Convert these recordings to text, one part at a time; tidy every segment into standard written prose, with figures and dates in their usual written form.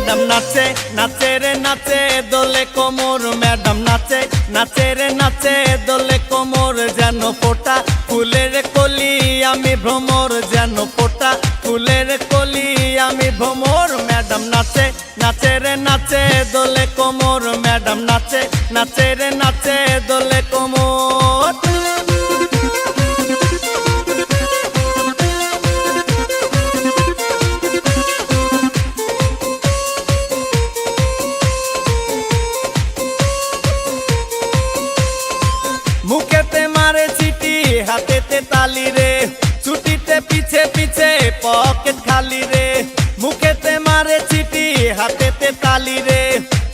Madam নাচে নাচে রে নাচে দোলে কোমর ম্যাডাম নাচে নাচে রে নাচে দোলে কোমর যেন ফোঁটা ফুলের কলি আমি ভ্রমর যেন ফোঁটা ফুলের কলি আমি ভ্রমর ম্যাডাম নাচে নাচে রে নাচে দোলে কোমর ম্যাডাম নাচে নাচে রে নাচে দোলে কোমর। মুখেতে মারে চিঠি হাতেতে তালি রে ছুটিতে পিছে পিছে পকেট খালি রে মুখেতে মারে চিঠি হাতেতে তালি রে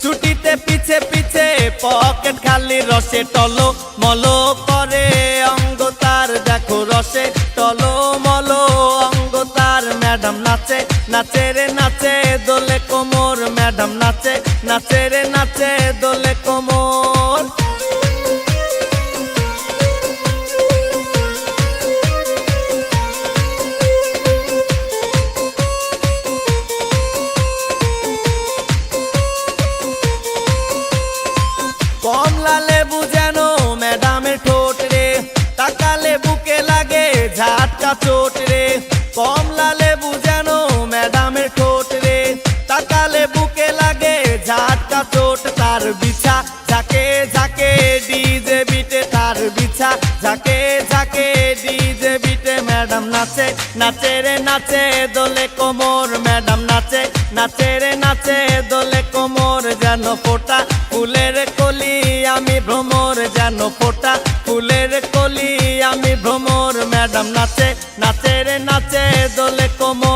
ছুটিতে পিছে পিছে পকেট খালি রসে টলো মলো করে অঙ্গ তার দেখো রসে টলো মলো অঙ্গ তার ম্যাডাম নাচে নাচে রে নাচে দোলে কোমর ম্যাডাম নাচে নাচে রে নাচে দোলে কোমর। কমলা লেবু যেন ম্যাডামের ঠোঁট রে তাকালে বুকে লাগে ঝাটকা চোট রে কমলা লেবু যেন ম্যাডামের ঠোঁট রে তাকালে বুকে লাগে ঝাটকা চোট তার বিছা ঝাঁকে ঝাঁকে ডিজে বিটে তার বিছা ঝাঁকে ঝাঁকে ডিজে বিটে ম্যাডাম নাচে নাচে রে নাচে দোলে কোমর ম্যাডাম নাচে নাচে রে নাচে দোলে কোমর যেন ফোঁটা ফুলের কলি আমি ভ্রমর যেন ফোঁটা ফুলের কলি আমি ভ্রমর ম্যাডাম নাচে নাচে রে নাচে দোলে কোমর।